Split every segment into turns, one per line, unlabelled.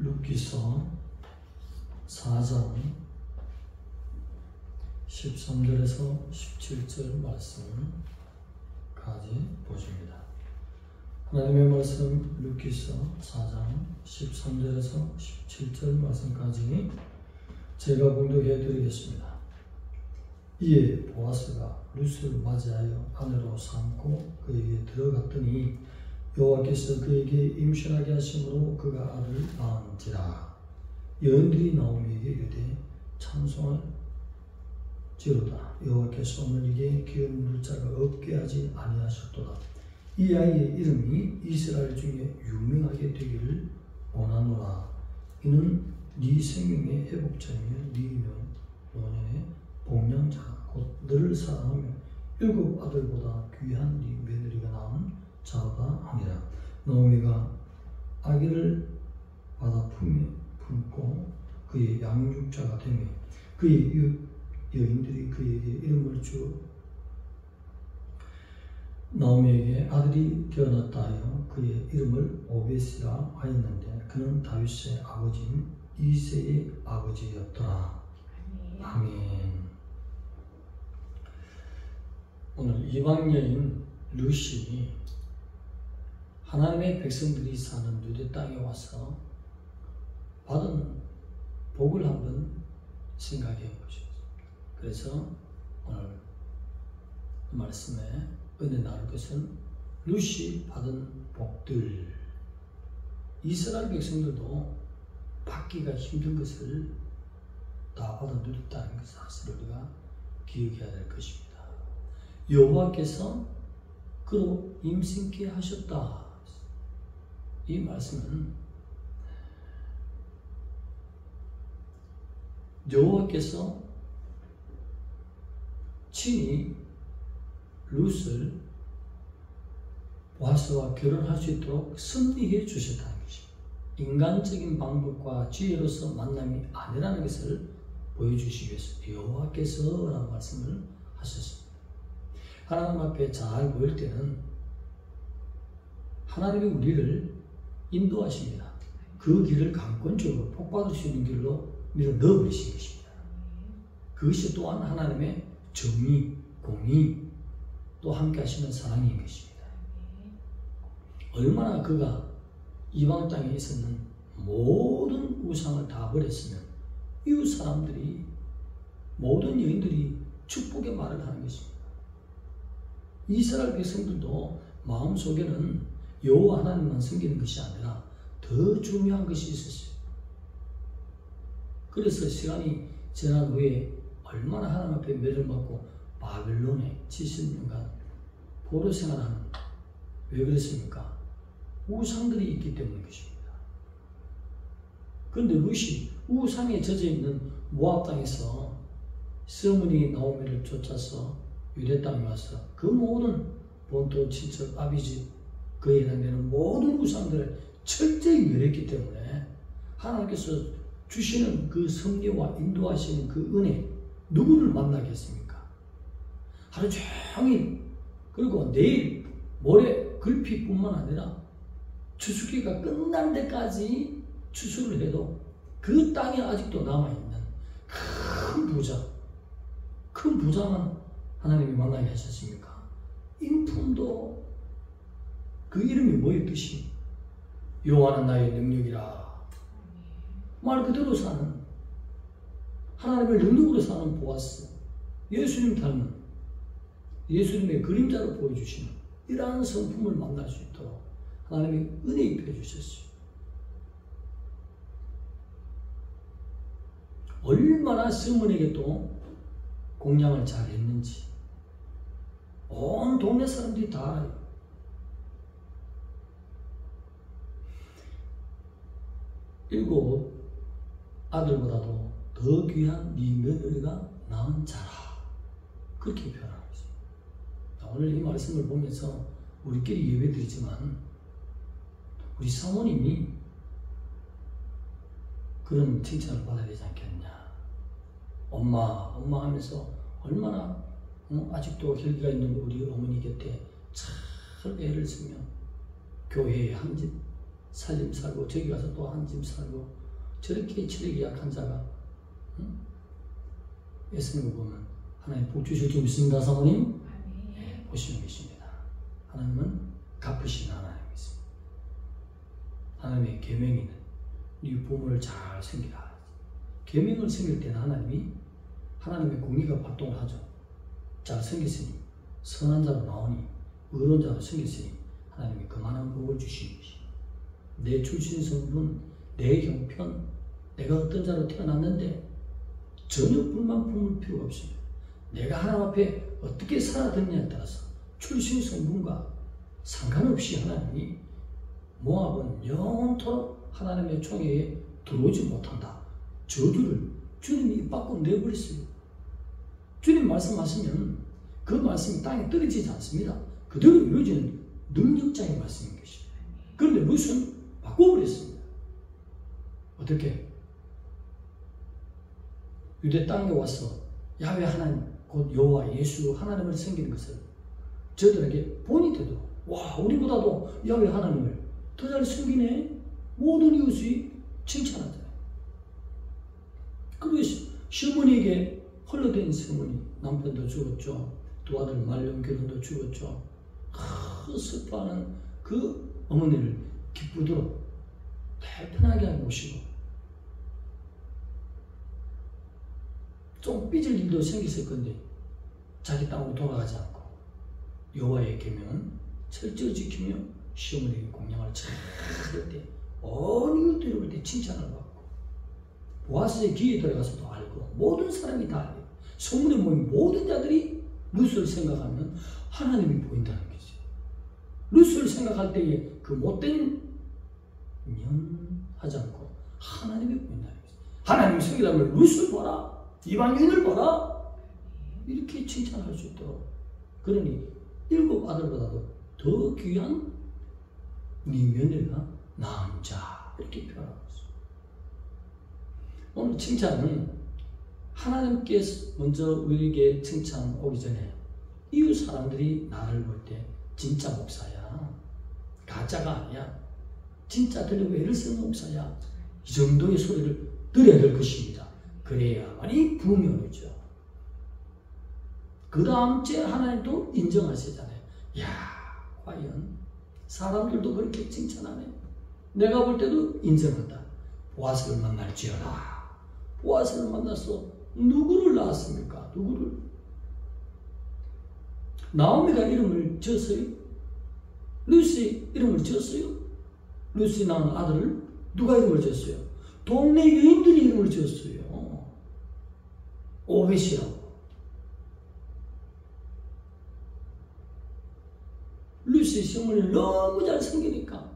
룻기서 4장 13절에서 17절 말씀까지 보십니다. 하나님의 말씀 룻기서 4장 13절에서 17절 말씀까지 제가 봉독해 드리겠습니다. 이에 보아스가 룻을 맞이하여 아내로 삼고 그에게 들어갔더니 여호와께서 그에게 임신하게 하심으로 그가 아들을 낳은지라. 여인들이 나오미에게 이르되 찬송할지로다. 여호와께서 오늘 이게 기업 물을 자가 없게 하지 아니하셨도다. 이 아이의 이름이 이스라엘 중에 유명하게 되기를 원하노라. 이는 네 생명의 회복자이며 네 노년의 복량자 곧 너를 사랑하며 7 아들보다 귀한 네 며느리가 낳은 자로다 하니라. 나오미가 아기를 받아 품고 그의 양육자가 되며 그의 여인들이 그에게 이름을 주어 나오미에게 아들이 태어났다 하여 그의 이름을 오벳이라 하였는데 그는 다윗의 아버지인 이새의 아버지였더라. 아멘. 오늘 이방 여인 룻이 하나님의 백성들이 사는 유대 땅에 와서 받은 복을 한번 생각해 보십시오. 그래서 오늘 말씀에 은혜 나눌 것은 룻이 받은 복들, 이스라엘 백성들도 받기가 힘든 것을 다 받아들였다는 그 사실을 우리가 기억해야 될 것입니다. 여호와께서 그로 임신케 하셨다. 이 말씀은 여호와께서 친히 룻을 보아스와 결혼할 수 있도록 섭리해 주셨다는 것입니다. 인간적인 방법과 지혜로서 만남이 아니라는 것을 보여주시기 위해서 여호와께서 라는 말씀을 하셨습니다. 하나님 앞에 잘 보일 때는 하나님이 우리를 인도하십니다. 그 길을 강권적으로 복받을 수 있는 길로 밀어 넣어버리신 것입니다. 그것이 또한 하나님의 정의, 공의, 또 함께 하시는 사랑인 것입니다. 얼마나 그가 이방 땅에 있었는 모든 우상을 다 버렸으면 이웃 사람들이, 모든 여인들이 축복의 말을 하는 것입니다. 이스라엘 백성들도 마음속에는 여호와 하나님만 섬기는 것이 아니라 더 중요한 것이 있었어요. 그래서 시간이 지난 후에 얼마나 하나님 앞에 매를 맞고 바벨론에 70년간 포로 생활하는, 왜 그랬습니까? 우상들이 있기 때문인 것입니다. 그런데 룻이 우상에 젖어있는 모압 땅에서 서문이 나오미를 쫓아서 유대 땅에 와서 그 모든 본토, 친척, 아비집, 그에 해당되는 모든 우상들을 철저히 멸했기 때문에 하나님께서 주시는 그 섭리와 인도하시는 그 은혜, 누구를 만나겠습니까? 하루 종일, 그리고 내일, 모레 글피뿐만 아니라 추수기가 끝날 때까지 추수를 해도 그 땅에 아직도 남아있는 큰 부자만 하나님이 만나게 하셨습니까? 인품도 그 이름이 뭐였듯이 여호와는 나의 능력이라, 말 그대로 사는, 하나님의 능력으로 사는 보아스, 예수님 닮은, 예수님의 그림자로 보여주시는 이러한 성품을 만날 수 있도록 하나님이 은혜 입혀 주셨어요. 얼마나 스문에게 또 공양을 잘했는지 온 동네 사람들이 다 알아요. 일곱 아들보다도 더 귀한 네 며느리가 낳은 자라, 그렇게 표현하고 있습니다. 오늘 이 말씀을 보면서 우리끼리 예배드리지만 우리 사모님이 그런 칭찬을 받아야 되지 않겠느냐. 엄마 하면서 얼마나 아직도 혈기가 있는 우리 어머니 곁에 잘 애를 쓰며 교회에 한 집 살림 살고 저기 가서 또 한 짐 살고 저렇게 체력이 약한 자가 애쓰는 거 보면 하나님 복 주실 줄 믿습니다. 사모님 네, 보시면 계십니다. 하나님은 갚으시는 하나님이십니다. 하나님의 계명이는 네 부모를 잘 섬기라. 계명을 섬길 때는 하나님의 공의가 발동을 하죠. 잘 섬겼으니 선한 자로 나오니 의로운 자로 섬겼으니 하나님이 그만한 복을 주시는 것이 내 출신 성분, 내 형편, 내가 어떤 자로 태어났는데 전혀 불만 품을 필요가 없습니다. 내가 하나님 앞에 어떻게 살아들느냐에 따라서 출신 성분과 상관없이 하나님이 모압은 영원토록 하나님의 총회에 들어오지 못한다. 저주를 주님이 입 밖으로 내버렸어요. 주님 말씀하시면 그 말씀이 땅에 떨어지지 않습니다. 그대로 이루어지는 능력자의 말씀인 것입니다. 그런데 룻은 바꿔버렸습니다. 어떻게? 유대 땅에 와서 야훼 하나님, 곧 여호와 예수 하나님을 섬기는 것을 저들에게 본이 되도록 와 우리보다도 야훼 하나님을 더 잘 섬기네. 모든 이웃이 칭찬하잖아요. 그리고 시어머니에게 헐러된 시어머니 남편도 죽었죠. 두 아들 말년 결혼도 죽었죠. 슬퍼하는 그 어머니를 기쁘도록 편하게 모시고 좀 삐질 일도 생겼을 건데 자기 땅으로 돌아가지 않고 여호와의 계명은 철저히 지키며 시어머니에게 공양을 잘 할 때 어느 이웃도 이럴 때 칭찬을 받고 보아스의 귀에 들어가서도 알고 모든 사람이 다 알고 소문에 모인 모든 자들이 룻을 생각하면 하나님이 보인다는 거지. 룻을 생각할 때에 그 못된 면 하지 않고 하나님이 보인다는 거지. 하나님이 생각하면 룻을 봐라. 이방인을 봐라. 이렇게 칭찬할 수 있도록. 그러니 7 아들보다도 더 귀한 네 며느리가 낳은 자 이렇게 표현하고 있습니다. 오늘 칭찬은 하나님께서 먼저 우리에게 칭찬 오기 전에 이웃 사람들이 나를 볼 때 진짜 목사야, 가짜가 아니야, 진짜 들려고 애를 쓰는 목사야, 이 정도의 소리를 들어야 될 것입니다. 그래야만이 부흥이 오죠. 그 다음 주에 하나님도 인정하시잖아요. 야, 과연 사람들도 그렇게 칭찬하네. 내가 볼 때도 인정한다. 보아스를 만날지어다. 보아스를 만나서 누구를 낳았습니까? 누구를? 나오미가 이름을 지었어요? 루시 이름을 지었어요? 루시 낳은 아들을 누가 이름을 지었어요? 동네 여인들이 이름을 지었어요. 오벳이라고. 루시 시어머니를 너무 잘 섬기니까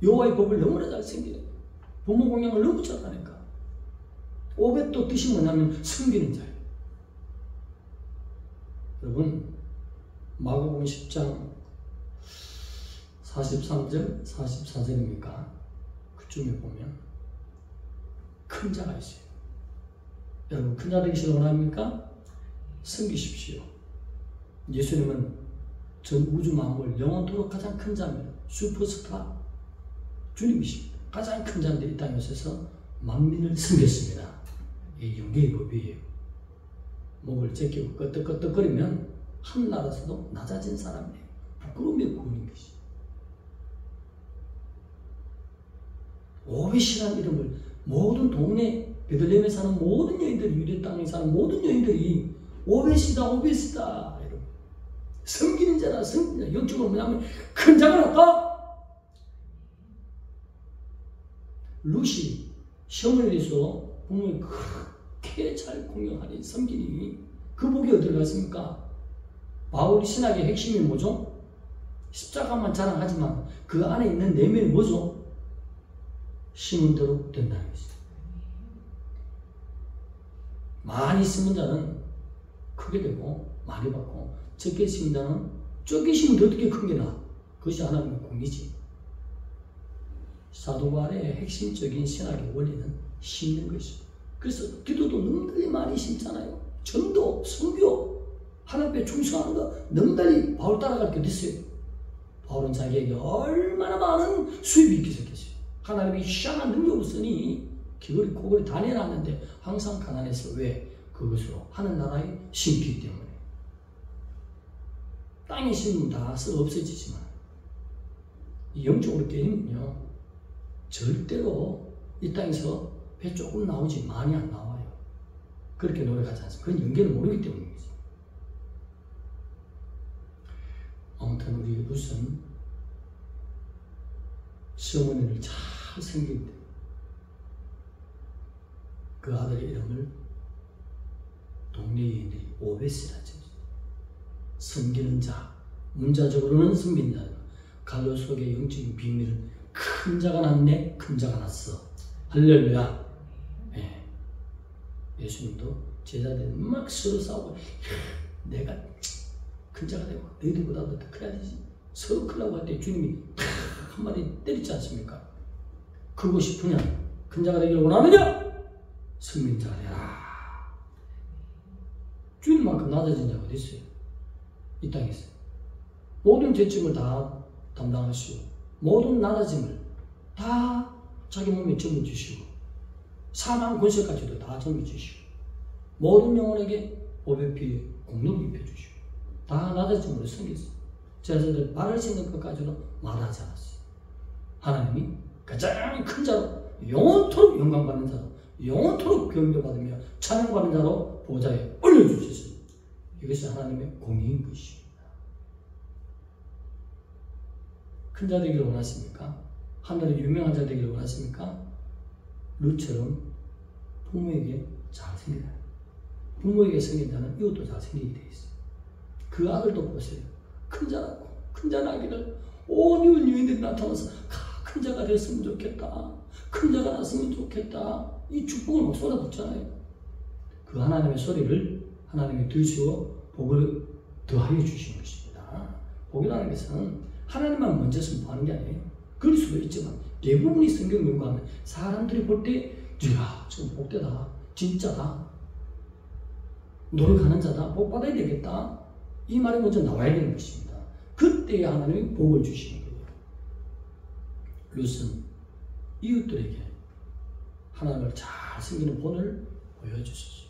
여호와의 법을 너무나 잘 섬기니까 부모 공양을 너무 잘하니까 오벳도 뜻이 뭐냐면 섬기는 자예요. 여러분 마가복음 10장 43절 44절입니까? 그쯤에 보면 큰 자가 있어요. 여러분 큰 자 되기를 원합니까? 섬기십시오. 예수님은 전 우주 만물 영원토록 가장 큰 자입니다. 슈퍼스타 주님이십니다. 가장 큰 자인데 이 땅에 오셔서 만민을 섬겼습니다. 이 영계의 법이에요. 목을 제끼고 끄떡끄떡거리면 하늘나라에서도 낮아진 사람이에요. 부끄러움이 보이는 것이. 오벳이라는 이름을 모든 동네 베들레헴에 사는 모든 여인들이 유대 땅에 사는 모든 여인들이 오벳이다 오벳이다 이러고 섬기는 자라 섬기는 자. 영적으로 뭐냐면 큰 자가 났다. 룻이 시어머니에 대해서 부모님이 그렇게 잘 공경하니 섬기니 그 복이 어디로 갔습니까? 바울이 신학의 핵심이 뭐죠? 십자가만 자랑하지만 그 안에 있는 내면이 뭐죠? 심은 대로 된다는 것이죠. 많이 심은 자는 크게 되고 많이 받고 적게 심은 자는 적게 심은 더 어떻게 큰 게 나? 그것이 하나님의 공이지. 사도 바울의 핵심적인 신학의 원리는 심는 것이죠. 그래서 기도도 너무나도 많이 심잖아요. 전도, 선교, 하나님 앞에 충성하는 거 너무나도 바울 따라갈 게 됐어요. 바울은 자기에게 얼마나 많은 수입이 있기 시작했어요. 하나님이 희한한 능력 없으니 귀걸이 코걸이 다 내놨는데 항상 가난해서 왜? 그것으로 하는 나라에 심기 때문에. 땅에 심으면 다 썩어 없어지지만 이 영적으로 깨지면요 절대로 이 땅에서 배 조금 나오지 많이 안 나와요. 그렇게 노력하지 않습니다. 그건 연계를 모르기 때문이지. 아무튼 우리 룻은 시어머니를 잘 섬깁니다. 그 아들의 이름을 동네 여인들이 오벳이라죠. 섬기는 자, 문자적으로는 섬긴 자. 갈로 속의 영적인 비밀은 큰 자가 났네, 큰 자가 났어. 할렐루야. 예. 예수님도 제자들이 막 서로 싸우고 내가 큰 자가 되고 너희들보다도 더 커야 되지. 서로 크려고 할 때 주님이 한마디 때리지 않습니까? 크고 싶으냐? 큰 자가 되기를 원하느냐? 성민 자가 되라. 주님만큼 낮아진 자가 어디 있어요? 이 땅에서. 모든 죄짐을 다 담당하시고 모든 낮아짐을 다 자기 몸에 짊어지시고 사망 권세까지도 다 짊어지시고 모든 영혼에게 보배 피해 공로를 입혀주시고 다 낮아짐으로 섬겼어요. 제자들 말을 씻는 것까지도 말하지 않았어요. 하나님이 가장 큰 자로 영원토록 영광받는 자로 영원토록 경배받으며 찬양받는 자로 보좌에 올려주셨습니다. 이것이 하나님의 공의인 것입니다. 큰 자 되기를 원하십니까? 하늘의 유명한 자 되기를 원하십니까? 룻처럼 부모에게 잘 생겨라. 부모에게 생긴 자는 이웃도 잘 생기게 되어 있어요. 그 아들도 보세요. 큰 자라고 큰 자 나기를 온 이웃 유인들이 나타나서 큰 자가 됐으면 좋겠다. 큰 자가 났으면 좋겠다. 이 축복을 막 쏟아붓잖아요. 그 하나님의 소리를 하나님이 들으시고 복을 더하여 주신 것입니다. 복이라는 것은 하나님만 먼저 선포하는 게 아니에요. 그럴 수도 있지만 대부분이 성경 연구하면 사람들이 볼 때 야, 지금 복되다. 진짜다. 노력하는 자다. 복 받아야 되겠다. 이 말이 먼저 나와야 되는 것입니다. 그때 하나님이 복을 주시는 거예요. 룻은 이웃들에게 하나님을 잘 섬기는 본을 보여주셨어요.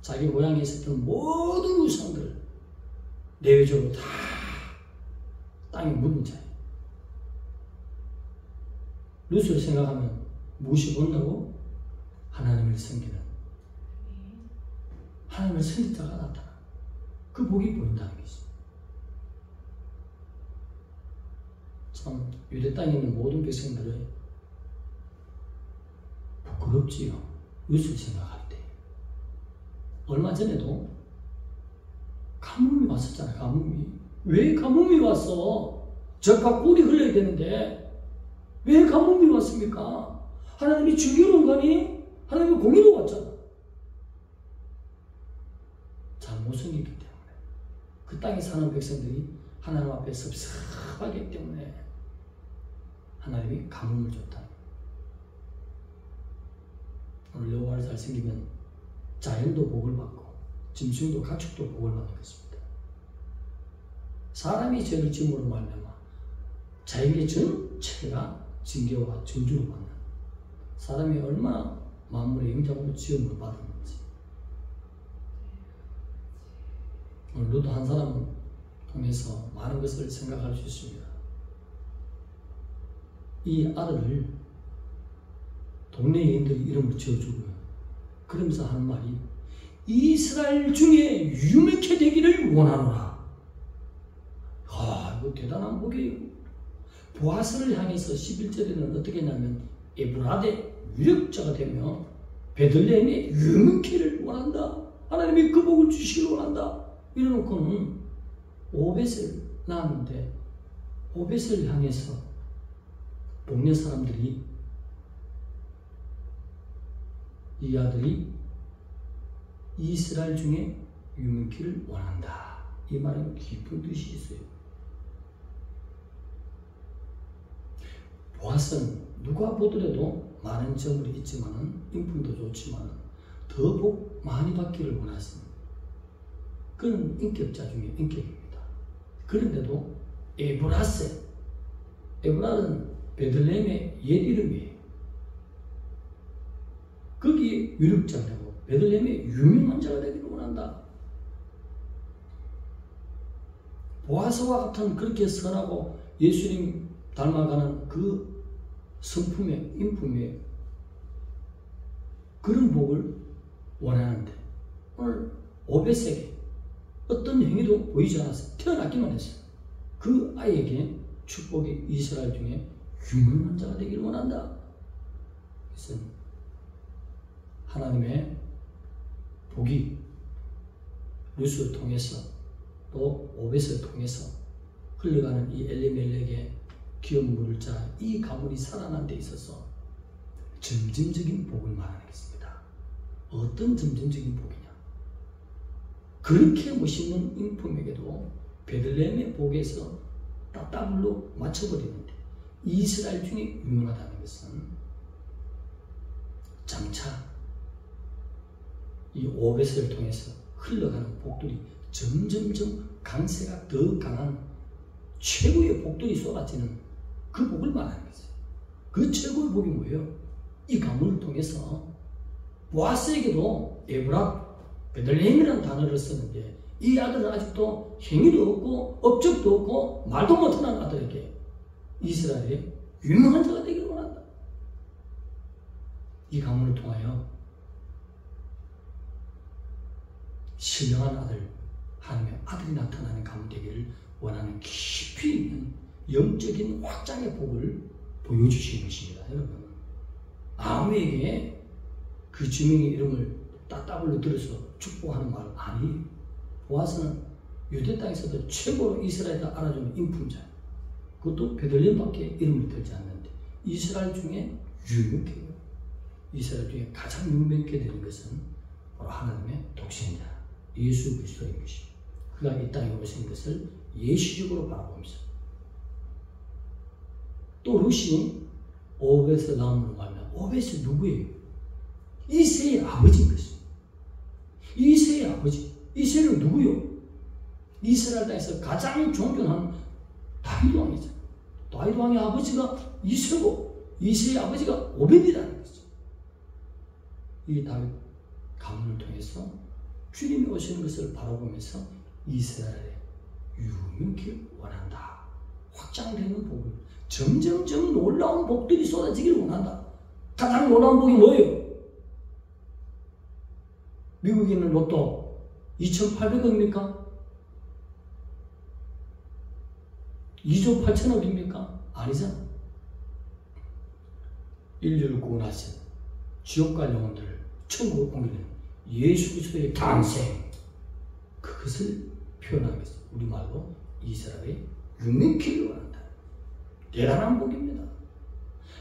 자기 고향에 있었던 모든 우상들을 내외적으로 다 땅에 묻은 자예요. 룻을 생각하면 무엇이 본다고? 하나님을 섬기는 하나님을 섬긴 자가 나타나. 그 복이 보인다는 것이죠. 참 유대 땅에 있는 모든 백성들은 부끄럽지요. 룻을 생각할 때. 얼마 전에도 가뭄이 왔었잖아요. 가뭄이. 왜 가뭄이 왔어? 젖과 꿀이 흘러야 되는데 왜 가뭄이 왔습니까? 하나님이 주기로 가니 하나님이 공의로 왔잖아. 잘못 섬기기 때문에 그 땅에 사는 백성들이 하나님 앞에 섭섭하기 때문에 하나님이 가뭄을 줬다. 오늘 여호와를 잘 섬기면 자연도 복을 받고 짐승도 가축도 복을 받는 것입니다. 사람이 죄를 지음으로 말미암아 자연계 전체가 징계와 저주를 받는 사람이 얼마나 만물의 영장으로 지음을 받았는지. 오늘 룻 한 사람을 통해서 많은 것을 생각할 수 있습니다. 이 아들을 동네 여인들이 이름을 지어주고요. 그러면서 하는 말이 이스라엘 중에 유명케 되기를 원하노라. 이거 대단한 복이에요. 보아스를 향해서 11절에는 어떻게 했냐면 에브라데 유력자가 되며 베들레헴의 유명케를 원한다. 하나님이 그 복을 주시기를 원한다. 이래놓고는 오벳을 낳았는데 오벳을 향해서 동네 사람들이 이 아들이 이스라엘 중에 유명케를 원한다. 이 말은 깊은 뜻이 있어요. 보아스는 누가 보더라도 많은 점을 있지만은 인품도 좋지만 더 복 많이 받기를 원했습니다. 그는 인격자 중에 인격입니다. 그런데도 에브라는 베들레헴의 옛 이름이에요. 거기 유력자라고 베들레헴의 유명한 자가 되기를 원한다. 보아스와 같은 그렇게 선하고 예수님 닮아가는 그 성품의 인품의 그런 복을 원하는데 오늘 오벳에게 어떤 행위도 보이지 않았어요. 태어났기만 했어요. 그 아이에게 축복이 이스라엘 중에 유명한 자가 되기를 원한다. 그래서 하나님의 복이 루스를 통해서 또 오벳을 통해서 흘러가는 이 엘리멜렉의 기업 물을 자 이 가문이 살아난 데 있어서 점진적인 복을 말하겠습니다. 어떤 점진적인 복이냐? 그렇게 멋있는 인품에게도 베들레헴의 복에서 따따블로 맞춰버리는데 이스라엘 중에 유명하다는 것은 장차 이 오벳을 통해서 흘러가는 복들이 점점점 강세가 더 강한 최고의 복들이 쏟아지는 그 복을 말하는 거죠. 그 최고의 복이 뭐예요? 이 가문을 통해서 보아스에게도 에브라 베들레헴이라는 단어를 쓰는데 이 아들은 아직도 행위도 없고 업적도 없고 말도 못하는 아들에게 이스라엘의 유명한 자가 되기를 원한다. 이 가문을 통하여 신령한 아들, 하나님의 아들이 나타나는 가문 되기를 원하는 깊이 있는 영적인 확장의 복을 보여주시는 것입니다. 여러분, 아무에게 그 주명의 이름을 따따블로 들어서 축복하는 말 아니에요. 보아스는 유대 땅에서도 최고로 이스라엘을 알아주는 인품자, 그것도 베들레헴밖에 이름을 들지 않는데 이스라엘 중에 유명해요. 이스라엘 중에 가장 유명하게 되는 것은 바로 하나님의 독생자 예수 그리스도인 것입니다. 그가 이 땅에 오신 것을 예시적으로 바라보면서 또 룻이 오벳의 나음으로 말하면 오벳이 누구예요? 이새의 아버지인 것입니다. 이새의 아버지. 이새는 누구요? 이스라엘 땅에서 가장 존경한 다윗 왕이죠. 다윗 왕의 아버지가 이새고 이새의 아버지가 오벳이라는 거죠. 이 다윗 가문을 통해서 주님이 오시는 것을 바라보면서 이스라엘의 유명케 원한다. 확장되는 복을 점점점 놀라운 복들이 쏟아지기를 원한다. 가장 놀라운 복이 뭐예요? 미국에 있는 로또 2,800억입니까? 2조 8천억입니까? 아니잖아. 인류를 구원하신 지옥 갈 영혼들을 천국으로 옮기는 예수 그리스도의 탄생, 그것을 표현하겠습니다. 우리말로 이스라엘의 유명케를 원한다. 대단한 복입니다.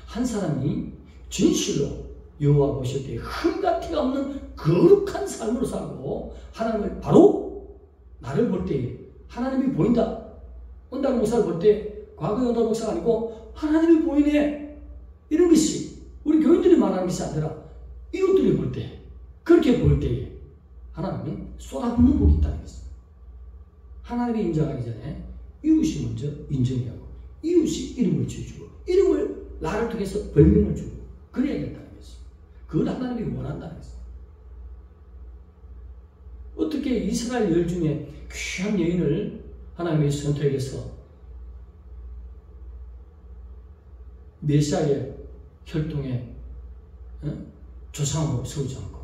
한 사람이 진실로 여호와 보실 때 흠과 티가 없는 거룩한 삶으로 살고 하나님을 바로 나를 볼 때 하나님이 보인다. 온다는 목사를 볼 때 과거에 온다는 목사가 아니고 하나님이 보이네. 이런 것이 우리 교인들이 말하는 것이 아니라 이웃들이 볼 때 그렇게 볼 때에 하나님은 쏟아붓는 복이 있다는 것입니다. 하나님이 인정하기 전에 이웃이 먼저 인정하고 이웃이 이름을 지어주고 이름을 나를 통해서 별명을 주고 그래야 된다는 것입니다. 그걸 하나님이 원한다는 것입니다. 어떻게 이스라엘 열 중에 귀한 여인을 하나님의 선택해서 메시아의 혈통에 조상으로 세우지 않고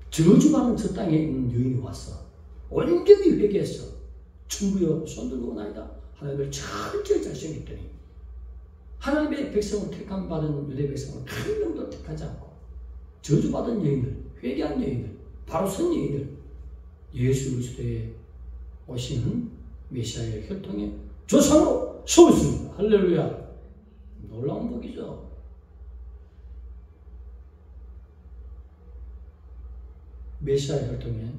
저주받는 저 땅에 있는 여인이 와서 온전히 회개해서 충부여 손들고 나이다 하나님을 철저히 잘생겼더니 하나님의 백성을 택함받은 유대 백성을 한 명도 택하지 않고 저주받은 여인을, 회개한 여인을, 바로 선 여인을 예수 그리스도의 오시는 메시아의 혈통의 조상으로 세웠습니다. 할렐루야. 놀라운 복이죠. 메시아의 혈통의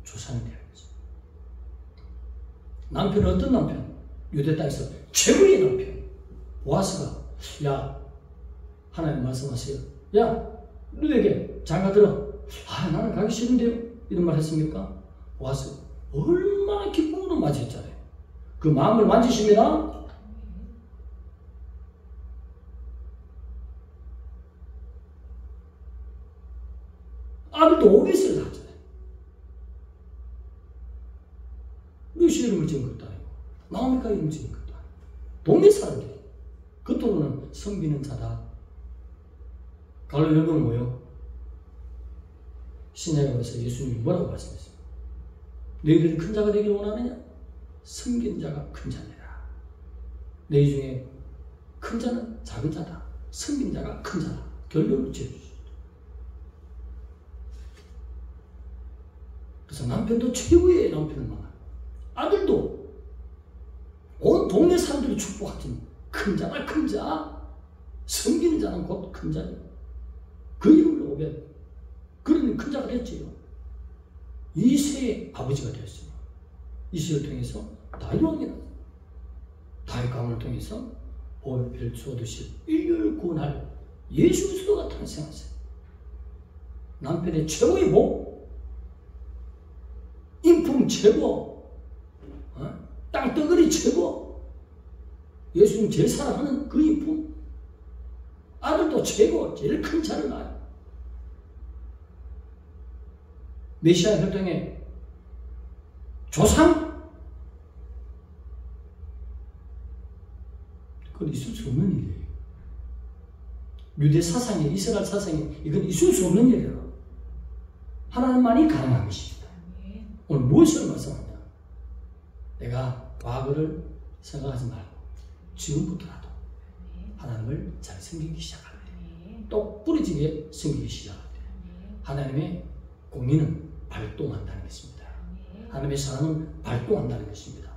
조상이 되는 거죠. 남편은 어떤 남편? 유대 땅에서 최고의 남편. 보아스가 야 하나님 말씀하세요. 야 너에게 장가 들어. 나는 가기 싫은데요. 이런 말 했습니까? 보아스 얼마나 기쁨으로 맞이했잖아요. 그 마음을 만지십니다. 아들도 오벳을 낳았잖아요. 루시 이름을 지은 것도 아니고 나오미가 이름 지은 것도 아니고 동네 사람들이 겉으로는 섬기는 자다. 갈릴리는 뭐요? 신약에서 예수님이 뭐라고 말씀했어요? 너희들이 큰 자가 되기를 원하느냐? 섬기는 자가 큰 자니라. 너희 중에 큰 자는 작은 자다. 섬긴 자가 큰 자다. 결론을 지어주십니다. 그래서 남편도 최고의 남편을 만나. 아들도 온 동네 사람들이 축복하더니 큰 자나 큰 자. 섬기는 자는 곧 큰 자죠. 그 이름을 오벳. 그러니 큰 자가 됐지요. 이세의 아버지가 되었어요. 이세를 통해서 다윗을 왕이 났어요. 다윗 가문을 통해서 오벳을 쏟으실 인류를 구원할 예수 그리스도가 탄생하세요. 남편의 최고의 복, 인품 최고, 땅덩어리 최고, 예수님 제일 사랑하는 그 인품, 아들도 최고, 제일 큰 자를 낳아요. 메시아 혈통의 조상? 그건 있을 수 없는 일이에요. 유대 사상에, 이스라엘 사상에 이건 있을 수 없는 일이에요. 하나님만이 가능한 것입니다. 오늘 무엇을 말씀하냐? 내가 과거를 생각하지 말고 지금부터라도 하나님을 잘 섬기기 시작할 때, 똑 부러지게 섬기기 시작할 때 하나님의 공의는 발동한다는 것입니다. 하나님의 사랑은 발동한다는 것입니다.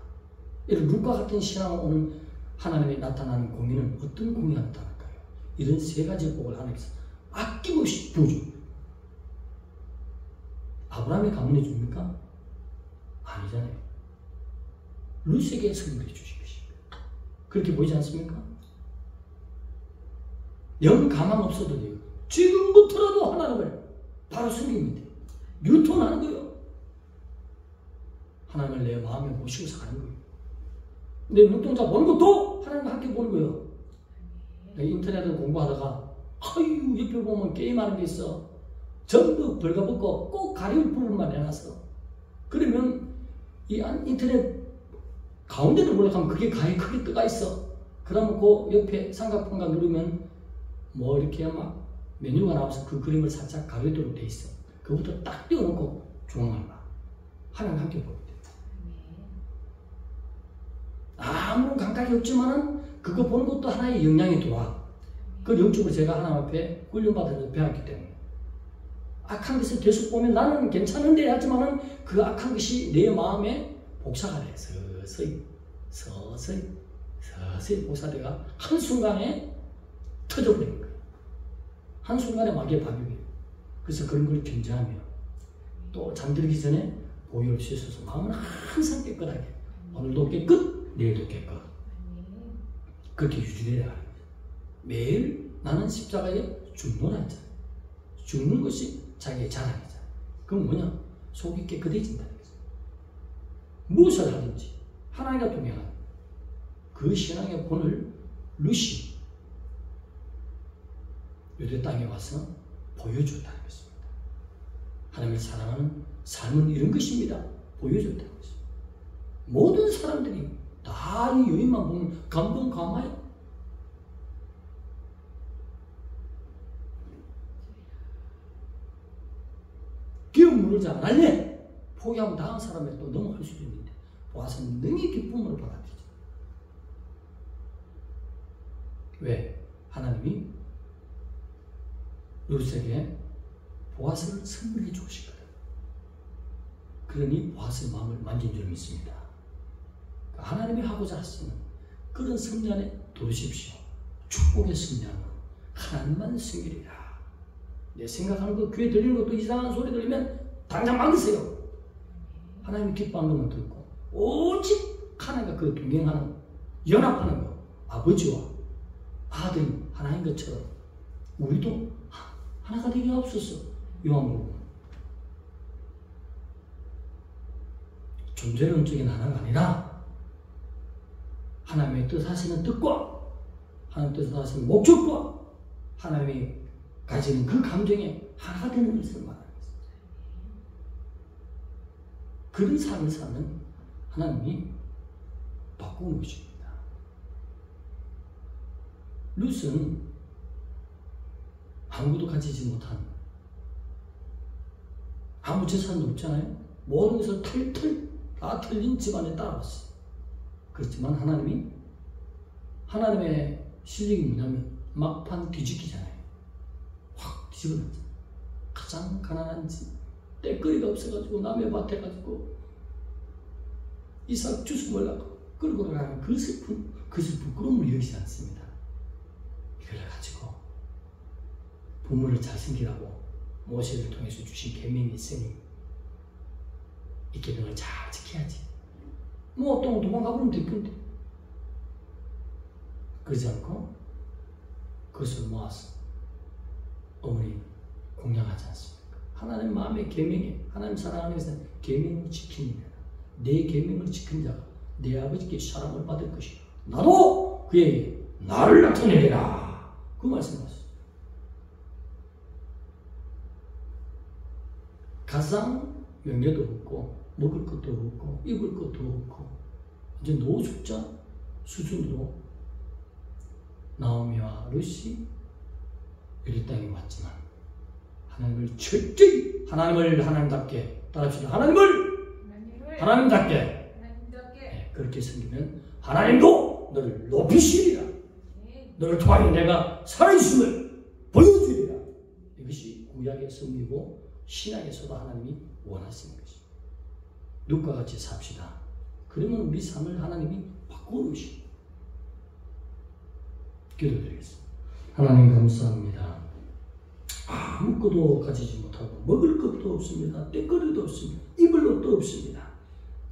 이런 룻과 같은 신앙을 오는 하나님의 나타나는 공의는 어떤 공의가 나타날까요? 이런 세 가지 복을 하나님께서 아낌없이 부어줍니다. 아브라함의 가문에 줍니까? 아니잖아요. 룻에게 선물해 주신 것입니다. 그렇게 보이지 않습니까? 영 가망 없어도 돼요. 지금부터라도 하나님을 바로 섬깁니다. 유턴하는 거예요. 하나님을 내 마음에 모시고 사는 거예요. 내 눈동자 보는 것도 하나님과 함께 보는 거예요. 인터넷에 공부하다가 아유 옆에 보면 게임하는 게 있어. 전부 벌거벗고 꼭 가려울 부분만 해놨어. 그러면 이 인터넷 가운데를 몰락하면 그게 가히 크게 뜨가 있어. 그러면 그 옆에 삼각형가 누르면 뭐 이렇게 막 메뉴가 나와서 그 그림을 살짝 가려도록 돼 있어. 그것부터 딱 띄워놓고 중앙을 봐. 하나님 함께 보게 돼. 아무런 감각이 없지만은 그거 보는 것도 하나의 영향이 들어와. 그 영적으로 제가 하나님 앞에 훈련받아서 배웠기 때문에 악한 것을 계속 보면 나는 괜찮은데 하지만은 그 악한 것이 내 마음에 복사가 돼. 서서히 복사돼가 한순간에 터져버리는 거예요. 한순간에 마귀의 반격이에요. 그래서 그런 걸 견제하며 또 잠들기 전에 보혈을 씻어서 마음은 항상 깨끗하게 오늘도 깨끗, 내일도 깨끗 그렇게 유지되어야 합니다. 매일 나는 십자가에 죽노라 했잖아요. 죽는 것이 자기의 자랑이잖아요. 그건 뭐냐? 속이 깨끗해진다는 거죠. 무엇을 하든지 하나님과 동행하는 그 신앙의 본을 룻이 유대 땅에 와서 보여줬다는 것입니다. 하나님을 사랑하는 삶은 이런 것입니다. 보여줬다는 것입니다. 모든 사람들이 다 이 여인만 보면 감동 감화요. 기억 물지 않았네. 포기하고 다른 사람에게 또 넘어갈 수도 있는데 보아스는 능히 기쁨으로 받아들이죠. 왜? 하나님이 룻에게 보아스를 선물해 주시거든. 그러니 보아스의 마음을 만진 줄 믿습니다. 하나님이 하고자 하시는 그런 성년에 도우십시오. 축복의 성년으로 하나님만 섬기리라. 내 생각하는 거 귀에 들리는 것도 이상한 소리 들리면 당장 막으세요. 하나님이 기뻐하는 것만 듣고 오직 하나님과 그 동행하는 연합하는 것, 아버지와 아들이 하나인 것처럼 우리도 하나가 되게 없었어. 요한복음 존재론적인 하나가 아니라 하나님의 뜻하시는 뜻과 하나님의 뜻하시는 목적과 하나님이 가지는 그 감정에 하나가 되는 것을 말하는 것입니다. 그런 삶을 사는 하나님이 바꾸는 것입니다. 룻은 아무것도 가지지 못한, 아무 재산도 없잖아요. 모든 것을 털털 다 털린 집안에 따라왔어요. 그렇지만 하나님의 실력이 뭐냐면 막판 뒤집기잖아요. 확 뒤집어놨잖아요. 가장 가난한 집, 떼거리가 없어가지고 남의 밭에 가지고 이삭 주스 몰라고 끌고 가는 그 슬픔, 그것을 부끄러움을 여기지 않습니다. 이걸 가지고 부모를 잘 섬기라고 모세를 통해서 주신 계명이 있으니 이 계명을 잘 지켜야지. 뭐 또 도망가버리면 될 건데. 그러지 않고 그것을 모아서 어머니 공양하지 않습니까? 하나님 마음의 계명에, 하나님 사랑하는 것은 계명을 지키는 거다. 내 계명을 지킨 자가 내 아버지께 사랑을 받을 것이고 나도 그에게 나를 나타내리라. 그 말씀하셨어요. 가상 명예도 없고 먹을 것도 없고 입을 것도 없고 이제 노숙자 수준으로 나오미와 룻이 이 땅에 왔지만 하나님을 철저히 하나님답게 따라합시다. 하나님답게 네, 그렇게 섬기면 하나님도 너를 높이시리라. 너를 통하여 내가 살아있음을 보여주리라. 이것이 구약의 섭리고 신약에서도 하나님이 원하시는 것입니다. 룻과 같이 삽시다. 그러면 우리 삶을 하나님이 바꿔놓으십니다. 기도드리겠습니다. 하나님 감사합니다. 아무것도 가지지 못하고 먹을 것도 없습니다. 떼거리도 없습니다. 입을 옷도 없습니다.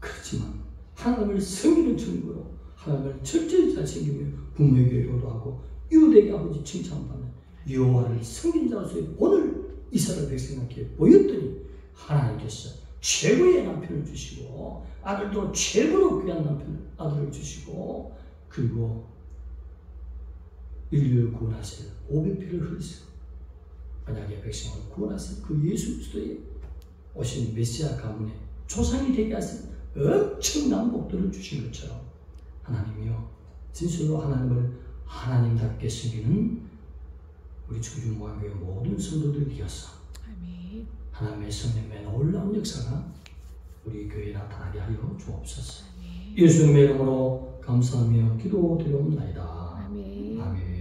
그렇지만 하나님을 섬기는 증거로 하나님을 철저히 잘 섬기며 부모에게 효도하고 이웃에게 아버지 칭찬받는 여호와를 섬긴 자로서의 본을 이스라엘 백성에게 보였더니 하나님께서 최고의 남편을 주시고 아들도 최고로 귀한 아들을 주시고 그리고 인류를 구원하실 보배 피를 흘리시고 만약에 백성을 구원하실 그 예수 그리스도의 오신 메시아 가문의 조상이 되게 하신 엄청난 복들을 주신 것처럼 하나님이여 진실로 하나님을 하나님답게 섬기는 우리 청주무한교회 모든 성도들 되어서 하나님의 성령의 놀라운 역사가 우리 교회에 나타나게 하여 주옵소서. 예수님의 이름으로 감사하며 기도드리옵나이다. 아멘.